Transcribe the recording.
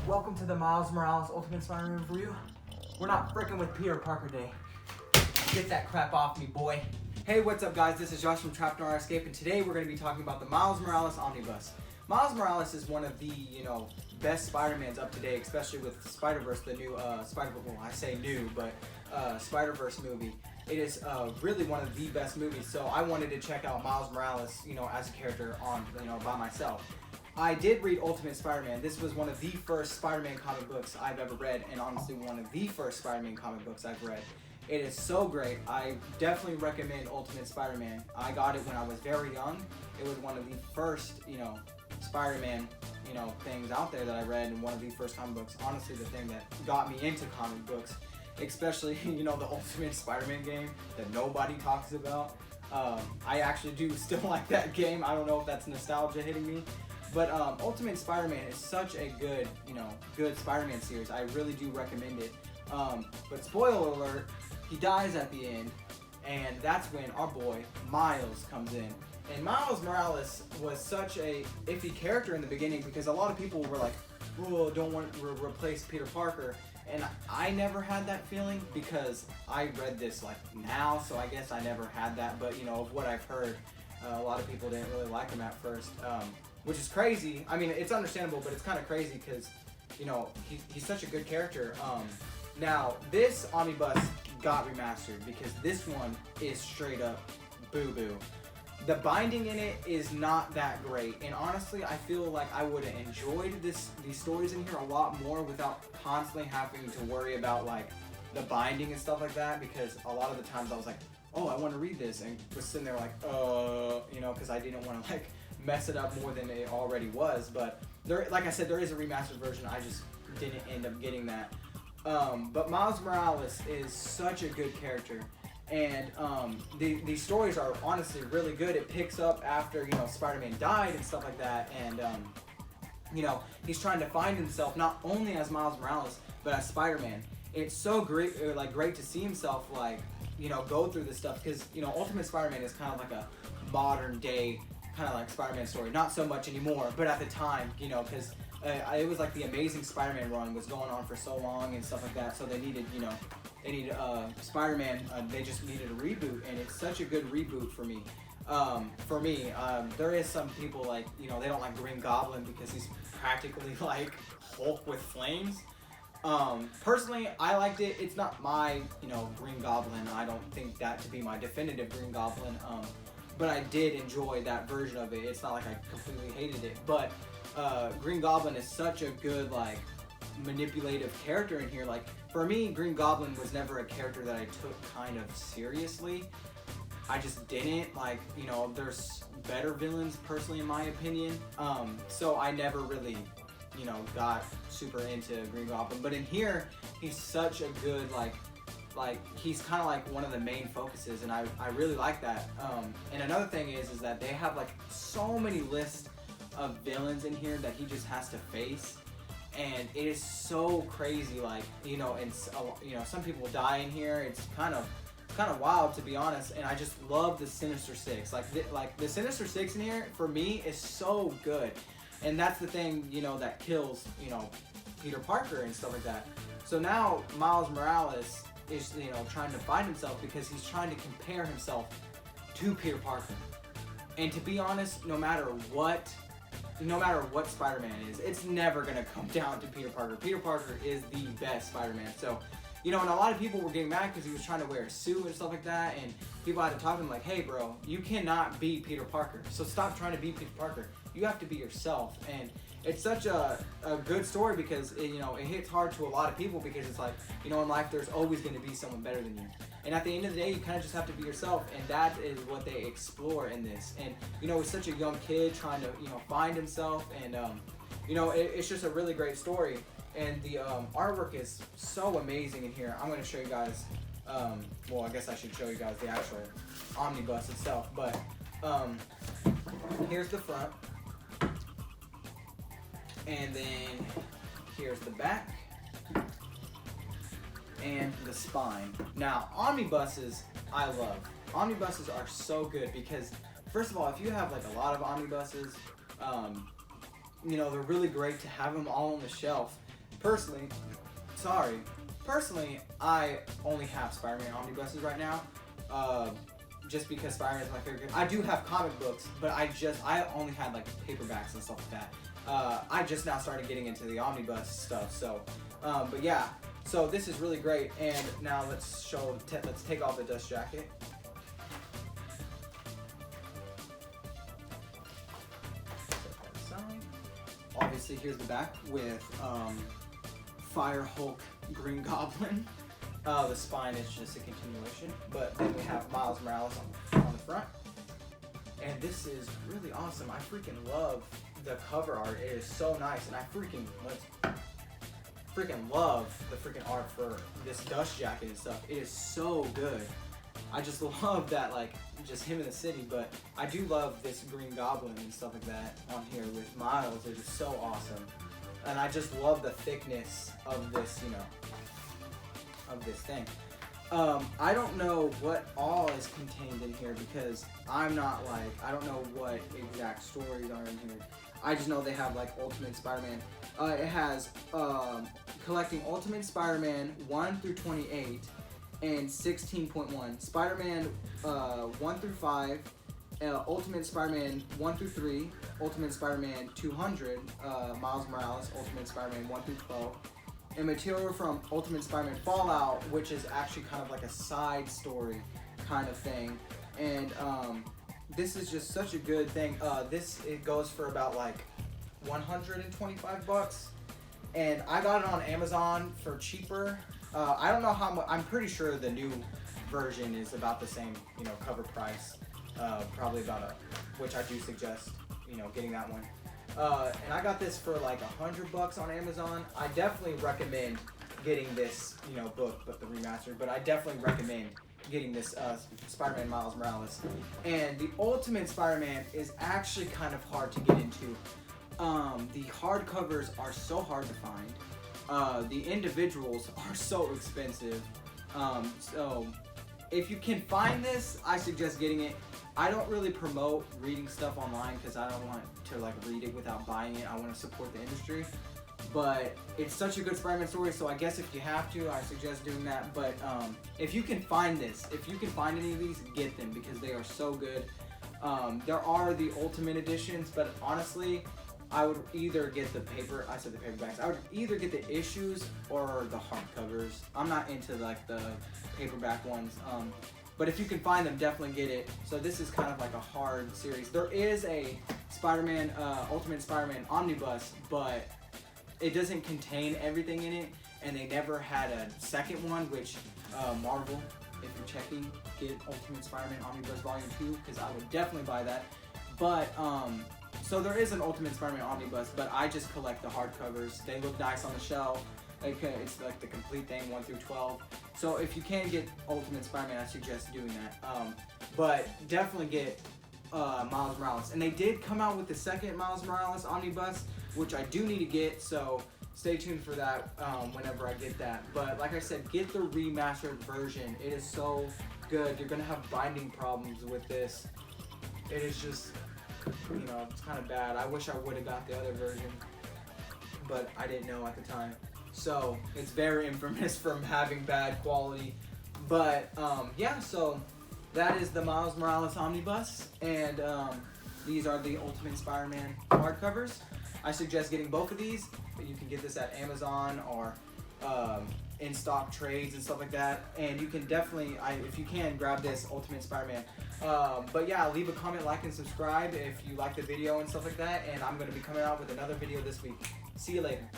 Welcome to the Miles Morales Ultimate Spider-Man review. We're not frickin' with Peter Parker Day. Get that crap off me, boy. Hey, what's up, guys? This is Josh from Trapped in Our Escape, and today we're going to be talking about the Miles Morales Omnibus. Miles Morales is one of the, best Spider-Mans up to date, especially with Spider-Verse, the new Spider-Verse movie. It is really one of the best movies, so I wanted to check out Miles Morales, as a character by myself. I did read Ultimate Spider-Man. This was one of the first Spider-Man comic books I've ever read, and honestly one of the first Spider-Man comic books I've read. It is so great. I definitely recommend Ultimate Spider-Man. I got it when I was very young. It was one of the first, Spider-Man, things out there that I read, and one of the first comic books. Honestly, the thing that got me into comic books, especially, the Ultimate Spider-Man game that nobody talks about. I actually do still like that game. I don't know if that's nostalgia hitting me. But Ultimate Spider-Man is such a good, good Spider-Man series. I really do recommend it. But spoiler alert, he dies at the end, and that's when our boy Miles comes in. And Miles Morales was such a iffy character in the beginning because a lot of people were like, "Oh, don't want to replace Peter Parker." And I never had that feeling because I read this now, so I guess I never had that. But of what I've heard, a lot of people didn't really like him at first. Which is crazy. I mean, it's understandable, but it's kind of crazy because, he's such a good character. Now, this Omnibus got remastered because this one is straight up boo-boo. The binding in it is not that great, and honestly, I feel like I would have enjoyed these stories in here a lot more without constantly having to worry about, the binding and stuff like that, because a lot of the times I was like, oh, I want to read this, and was sitting there because I didn't want to, mess it up more than it already was. But there, like I said, there is a remastered version. I just didn't end up getting that. But Miles Morales is such a good character, and the stories are honestly really good. It picks up after Spider-Man died and stuff like that, and he's trying to find himself not only as Miles Morales but as Spider-Man. It's so great, great to see himself go through this stuff because Ultimate Spider-Man is kind of like a modern day kind of Spider-Man story. Not so much anymore, but at the time, because it was the Amazing Spider-Man run was going on for so long and stuff like that. So they needed, Spider-Man. They just needed a reboot, and it's such a good reboot for me. There is some people they don't like Green Goblin because he's practically Hulk with flames. Personally, I liked it. It's not my, Green Goblin. I don't think that to be my definitive Green Goblin. But I did enjoy that version of it. It's not like I completely hated it, but Green Goblin is such a good manipulative character in here. For me, Green Goblin was never a character that I took kind of seriously. I just didn't there's better villains personally in my opinion. So I never really got super into Green Goblin. But in here, he's such a good he's kind of one of the main focuses, and I really like that. And another thing is that they have so many lists of villains in here that he just has to face, and it is so crazy. And some people die in here. It's kind of wild, to be honest. And I just love the Sinister Six. The Sinister Six in here for me is so good, and that's the thing that kills Peter Parker and stuff like that. So now Miles Morales is trying to find himself because he's trying to compare himself to Peter Parker. And to be honest, no matter what Spider-Man is, it's never gonna come down to Peter Parker. Peter Parker is the best Spider-Man. So, and a lot of people were getting mad because he was trying to wear a suit and stuff like that, and people had to talk to him hey bro, you cannot be Peter Parker. So stop trying to be Peter Parker. You have to be yourself. And it's such a good story because it hits hard to a lot of people because it's in life there's always going to be someone better than you, and at the end of the day you kind of just have to be yourself, and that is what they explore in this. And it's such a young kid trying to find himself, and it's just a really great story, and the artwork is so amazing in here. I'm going to show you guys I guess I should show you guys the actual omnibus itself, but here's the front. And then here's the back and the spine. Now, omnibuses I love. Omnibuses are so good because, first of all, if you have a lot of omnibuses, they're really great to have them all on the shelf personally, I only have Spider-Man omnibuses right now, just because Spider-Man is my favorite. I do have comic books, but I only had like paperbacks and stuff like that. I just now started getting into the omnibus stuff, so, but yeah, so this is really great. And now let's take off the dust jacket. Obviously, here's the back with Fire Hulk, Green Goblin. The spine is just a continuation, but then we have Miles Morales on the front. And this is really awesome. I freaking love the cover art. It is so nice, and I freaking love the freaking art for this dust jacket and stuff. It is so good. I just love that, like, just him in the city, but I do love this Green Goblin and stuff like that on here with Miles. It is so awesome. And I just love the thickness of this, you know, of this thing. I don't know what all is contained in here because I'm not like, I don't know what exact stories are in here. I just know they have like Ultimate Spider-Man. It has collecting Ultimate Spider-Man 1 through 28 and 16.1. Spider-Man 1 through 5, Ultimate Spider-Man 1 through 3, Ultimate Spider-Man 200, Miles Morales, Ultimate Spider-Man 1 through 12, and material from Ultimate Spider-Man Fallout, which is actually kind of like a side story kind of thing. And this is just such a good thing. It goes for about like 125 bucks, and I got it on Amazon for cheaper. I don't know how much. I'm pretty sure the new version is about the same, you know, cover price. Probably about which I do suggest, you know, getting that one. And I got this for like 100 bucks on Amazon. I definitely recommend getting this, you know, book, but the remastered. But I definitely recommend getting this Spider-Man Miles Morales. And the Ultimate Spider-Man is actually kind of hard to get into. The hardcovers are so hard to find. The individuals are so expensive. So if you can find this, I suggest getting it. I don't really promote reading stuff online because I don't want to like read it without buying it. I want to support the industry. But it's such a good Spider-Man story, so I guess if you have to, I suggest doing that. But if you can find this, if you can find any of these, get them because they are so good. There are the Ultimate Editions, but honestly, I would either get the paperbacks. I would either get the issues or the hardcovers. I'm not into like the paperback ones. But if you can find them, definitely get it. So this is kind of like a hard series. There is a Spider-Man, Ultimate Spider-Man Omnibus, but it doesn't contain everything in it. And they never had a second one, which Marvel, if you're checking, get Ultimate Spider-Man Omnibus Volume 2, because I would definitely buy that. But, so there is an Ultimate Spider-Man Omnibus, but I just collect the hardcovers. They look nice on the shelf. It's like the complete thing, 1 through 12. So if you can get Ultimate Spider-Man, I suggest doing that. But definitely get Miles Morales. And they did come out with the second Miles Morales Omnibus, which I do need to get, so stay tuned for that whenever I get that. But like I said, get the remastered version. It is so good. You're going to have binding problems with this. It is just, you know, it's kind of bad. I wish I would have got the other version, but I didn't know at the time. So it's very infamous from having bad quality. But yeah, so that is the Miles Morales Omnibus, and these are the Ultimate Spider-Man hardcovers. I suggest getting both of these. You can get this at Amazon or in stock trades and stuff like that. And you can definitely, if you can, grab this Ultimate Spider-Man. But yeah, leave a comment, like, and subscribe if you like the video and stuff like that. And I'm going to be coming out with another video this week. See you later.